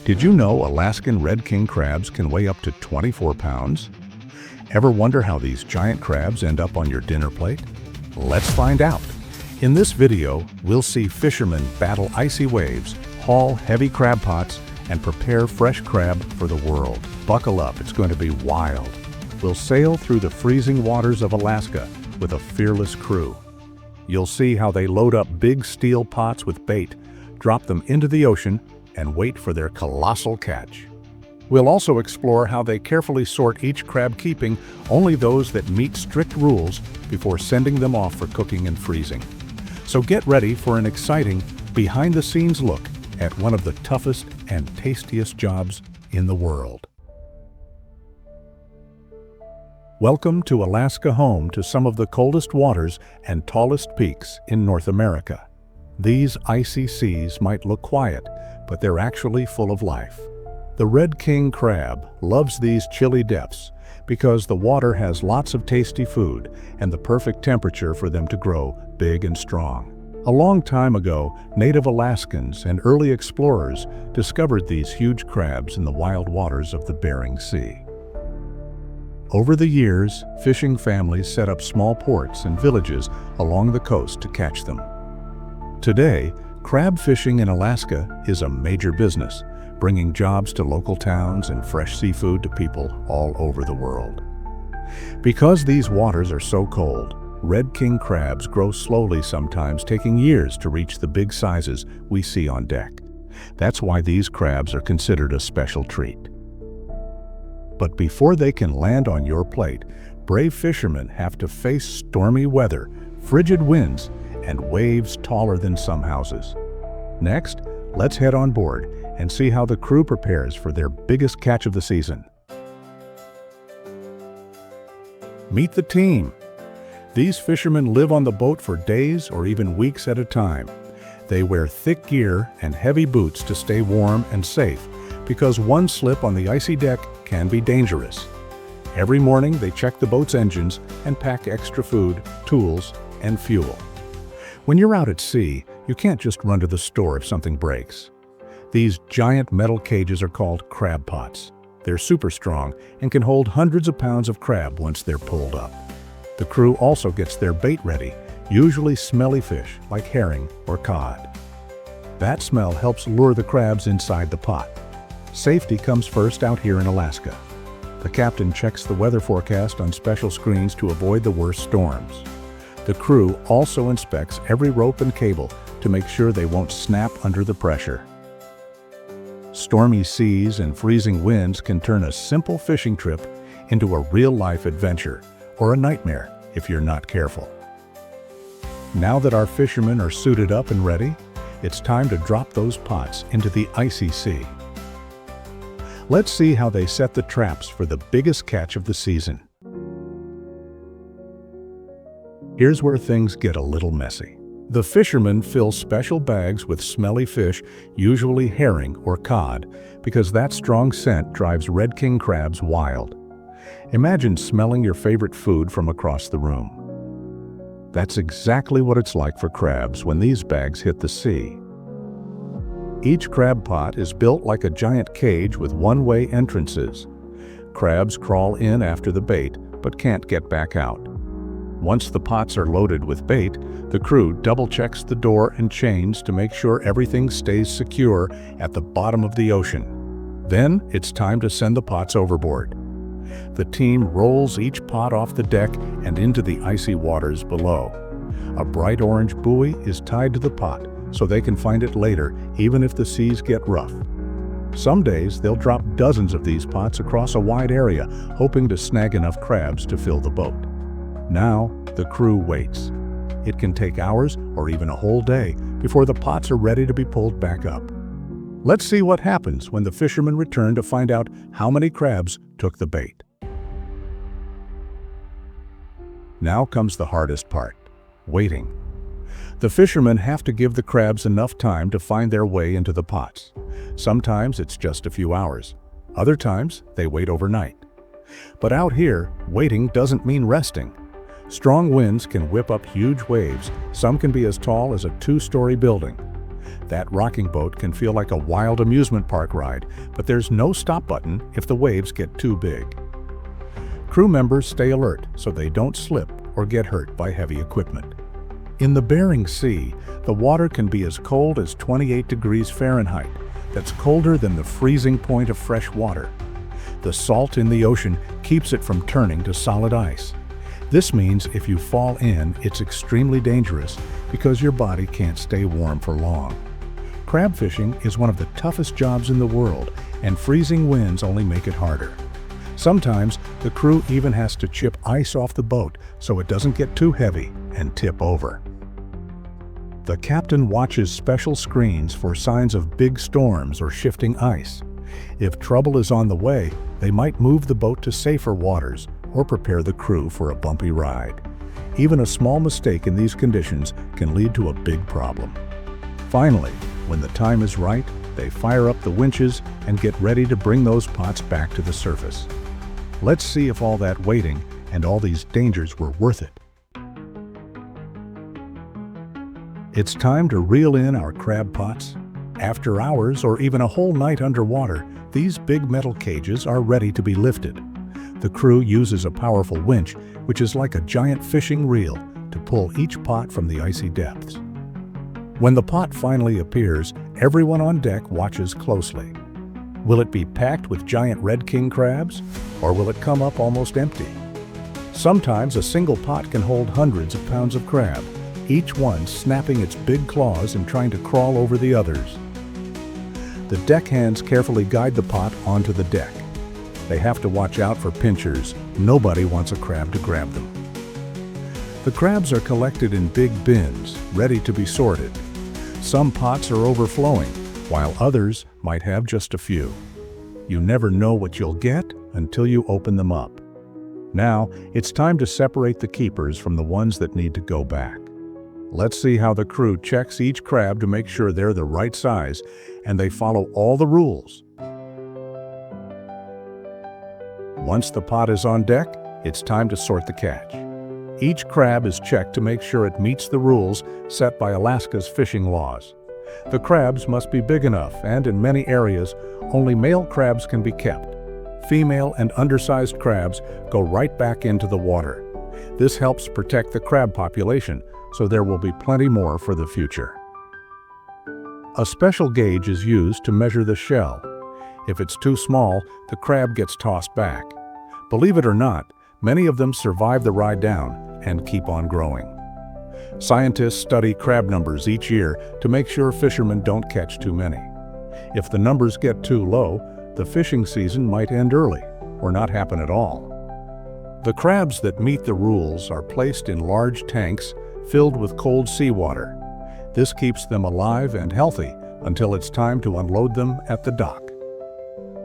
Did you know Alaskan Red King Crabs can weigh up to 24 pounds? Ever wonder how these giant crabs end up on your dinner plate? Let's find out. In this video, we'll see fishermen battle icy waves, haul heavy crab pots, and prepare fresh crab for the world. Buckle up, it's going to be wild. We'll sail through the freezing waters of Alaska with a fearless crew. You'll see how they load up big steel pots with bait, drop them into the ocean, and wait for their colossal catch. We'll also explore how they carefully sort each crab, keeping only those that meet strict rules before sending them off for cooking and freezing. So get ready for an exciting, behind-the-scenes look at one of the toughest and tastiest jobs in the world. Welcome to Alaska, home to some of the coldest waters and tallest peaks in North America. These icy seas might look quiet, but they're actually full of life. The Red King Crab loves these chilly depths because the water has lots of tasty food and the perfect temperature for them to grow big and strong. A long time ago, native Alaskans and early explorers discovered these huge crabs in the wild waters of the Bering Sea. Over the years, fishing families set up small ports and villages along the coast to catch them. Today, crab fishing in Alaska is a major business, bringing jobs to local towns and fresh seafood to people all over the world. Because these waters are so cold, Red King crabs grow slowly, sometimes taking years to reach the big sizes we see on deck. That's why these crabs are considered a special treat. But before they can land on your plate, brave fishermen have to face stormy weather, frigid winds, and waves taller than some houses. Next, let's head on board and see how the crew prepares for their biggest catch of the season. Meet the team. These fishermen live on the boat for days or even weeks at a time. They wear thick gear and heavy boots to stay warm and safe, because one slip on the icy deck can be dangerous. Every morning they check the boat's engines and pack extra food, tools, and fuel. When you're out at sea, you can't just run to the store if something breaks. These giant metal cages are called crab pots. They're super strong and can hold hundreds of pounds of crab once they're pulled up. The crew also gets their bait ready, usually smelly fish like herring or cod. That smell helps lure the crabs inside the pot. Safety comes first out here in Alaska. The captain checks the weather forecast on special screens to avoid the worst storms. The crew also inspects every rope and cable to make sure they won't snap under the pressure. Stormy seas and freezing winds can turn a simple fishing trip into a real-life adventure, or a nightmare if you're not careful. Now that our fishermen are suited up and ready, it's time to drop those pots into the icy sea. Let's see how they set the traps for the biggest catch of the season. Here's where things get a little messy. The fishermen fill special bags with smelly fish, usually herring or cod, because that strong scent drives Red King crabs wild. Imagine smelling your favorite food from across the room. That's exactly what it's like for crabs when these bags hit the sea. Each crab pot is built like a giant cage with one-way entrances. Crabs crawl in after the bait, but can't get back out. Once the pots are loaded with bait, the crew double-checks the door and chains to make sure everything stays secure at the bottom of the ocean. Then it's time to send the pots overboard. The team rolls each pot off the deck and into the icy waters below. A bright orange buoy is tied to the pot so they can find it later, even if the seas get rough. Some days they'll drop dozens of these pots across a wide area, hoping to snag enough crabs to fill the boat. Now, the crew waits. It can take hours or even a whole day before the pots are ready to be pulled back up. Let's see what happens when the fishermen return to find out how many crabs took the bait. Now comes the hardest part: waiting. The fishermen have to give the crabs enough time to find their way into the pots. Sometimes it's just a few hours. Other times, they wait overnight. But out here, waiting doesn't mean resting. Strong winds can whip up huge waves. Some can be as tall as a two-story building. That rocking boat can feel like a wild amusement park ride, but there's no stop button if the waves get too big. Crew members stay alert so they don't slip or get hurt by heavy equipment. In the Bering Sea, the water can be as cold as 28 degrees Fahrenheit. That's colder than the freezing point of fresh water. The salt in the ocean keeps it from turning to solid ice. This means if you fall in, it's extremely dangerous because your body can't stay warm for long. Crab fishing is one of the toughest jobs in the world, and freezing winds only make it harder. Sometimes the crew even has to chip ice off the boat so it doesn't get too heavy and tip over. The captain watches special screens for signs of big storms or shifting ice. If trouble is on the way, they might move the boat to safer waters or prepare the crew for a bumpy ride. Even a small mistake in these conditions can lead to a big problem. Finally, when the time is right, they fire up the winches and get ready to bring those pots back to the surface. Let's see if all that waiting and all these dangers were worth it. It's time to reel in our crab pots. After hours or even a whole night underwater, these big metal cages are ready to be lifted. The crew uses a powerful winch, which is like a giant fishing reel, to pull each pot from the icy depths. When the pot finally appears, everyone on deck watches closely. Will it be packed with giant red king crabs, or will it come up almost empty? Sometimes a single pot can hold hundreds of pounds of crab, each one snapping its big claws and trying to crawl over the others. The deckhands carefully guide the pot onto the deck. They have to watch out for pinchers. Nobody wants a crab to grab them. The crabs are collected in big bins, ready to be sorted. Some pots are overflowing, while others might have just a few. You never know what you'll get until you open them up. Now, it's time to separate the keepers from the ones that need to go back. Let's see how the crew checks each crab to make sure they're the right size and they follow all the rules. Once the pot is on deck, it's time to sort the catch. Each crab is checked to make sure it meets the rules set by Alaska's fishing laws. The crabs must be big enough, and in many areas, only male crabs can be kept. Female and undersized crabs go right back into the water. This helps protect the crab population, so there will be plenty more for the future. A special gauge is used to measure the shell. If it's too small, the crab gets tossed back. Believe it or not, many of them survive the ride down and keep on growing. Scientists study crab numbers each year to make sure fishermen don't catch too many. If the numbers get too low, the fishing season might end early or not happen at all. The crabs that meet the rules are placed in large tanks filled with cold seawater. This keeps them alive and healthy until it's time to unload them at the dock.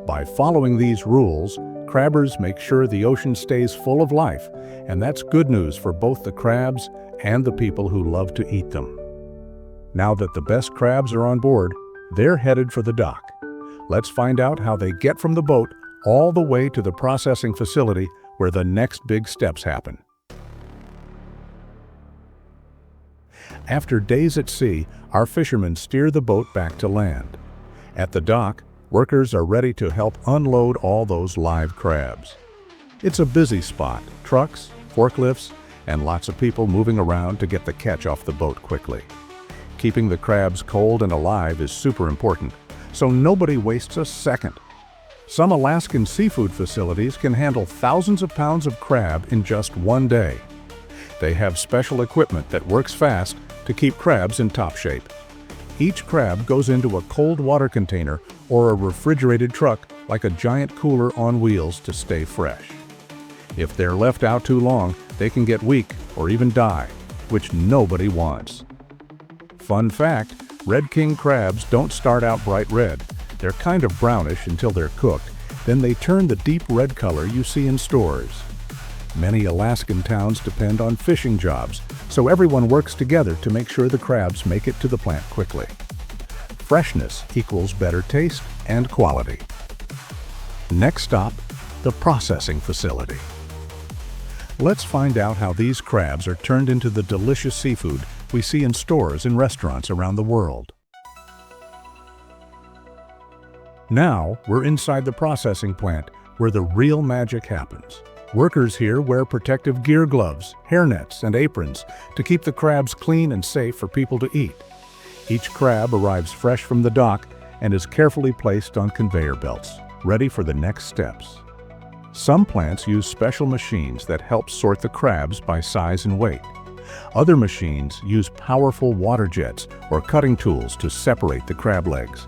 By following these rules, crabbers make sure the ocean stays full of life, and that's good news for both the crabs and the people who love to eat them. Now that the best crabs are on board, they're headed for the dock. Let's find out how they get from the boat all the way to the processing facility where the next big steps happen. After days at sea, our fishermen steer the boat back to land. At the dock, workers are ready to help unload all those live crabs. It's a busy spot, trucks, forklifts, and lots of people moving around to get the catch off the boat quickly. Keeping the crabs cold and alive is super important, so nobody wastes a second. Some Alaskan seafood facilities can handle thousands of pounds of crab in just one day. They have special equipment that works fast to keep crabs in top shape. Each crab goes into a cold water container or a refrigerated truck like a giant cooler on wheels to stay fresh. If they're left out too long, they can get weak or even die, which nobody wants. Fun fact, Red King crabs don't start out bright red. They're kind of brownish until they're cooked, then they turn the deep red color you see in stores. Many Alaskan towns depend on fishing jobs, so everyone works together to make sure the crabs make it to the plant quickly. Freshness equals better taste and quality. Next stop, the processing facility. Let's find out how these crabs are turned into the delicious seafood we see in stores and restaurants around the world. Now, we're inside the processing plant, where the real magic happens. Workers here wear protective gear gloves, hairnets, and aprons to keep the crabs clean and safe for people to eat. Each crab arrives fresh from the dock and is carefully placed on conveyor belts, ready for the next steps. Some plants use special machines that help sort the crabs by size and weight. Other machines use powerful water jets or cutting tools to separate the crab legs.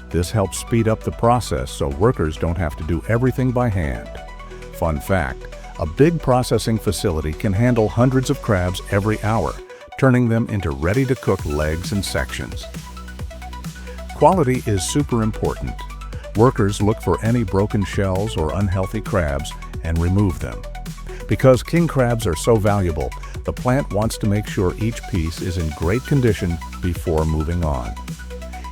This helps speed up the process so workers don't have to do everything by hand. Fun fact, a big processing facility can handle hundreds of crabs every hour, turning them into ready-to-cook legs and sections. Quality is super important. Workers look for any broken shells or unhealthy crabs and remove them. Because king crabs are so valuable, the plant wants to make sure each piece is in great condition before moving on.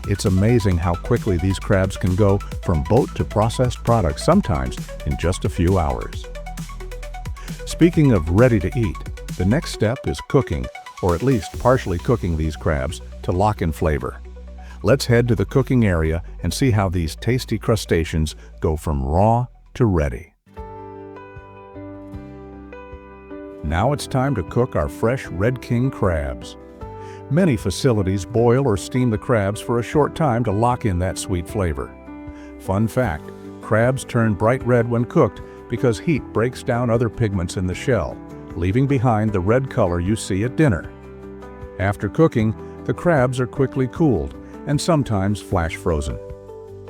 It's amazing how quickly these crabs can go from boat to processed products, sometimes in just a few hours. Speaking of ready to eat, the next step is cooking, or at least partially cooking these crabs to lock in flavor. Let's head to the cooking area and see how these tasty crustaceans go from raw to ready. Now it's time to cook our fresh Red King crabs. Many facilities boil or steam the crabs for a short time to lock in that sweet flavor. Fun fact, crabs turn bright red when cooked because heat breaks down other pigments in the shell, leaving behind the red color you see at dinner. After cooking, the crabs are quickly cooled and sometimes flash frozen.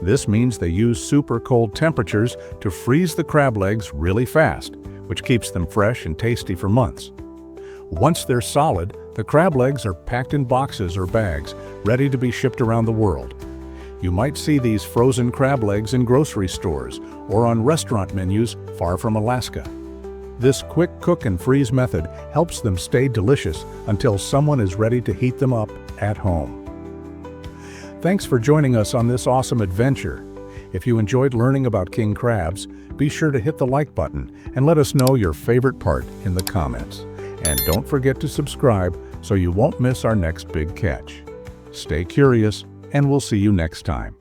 This means they use super cold temperatures to freeze the crab legs really fast, which keeps them fresh and tasty for months. Once they're solid, the crab legs are packed in boxes or bags, ready to be shipped around the world. You might see these frozen crab legs in grocery stores or on restaurant menus far from Alaska. This quick cook and freeze method helps them stay delicious until someone is ready to heat them up at home. Thanks for joining us on this awesome adventure. If you enjoyed learning about king crabs, be sure to hit the like button and let us know your favorite part in the comments. And don't forget to subscribe so you won't miss our next big catch. Stay curious, and we'll see you next time.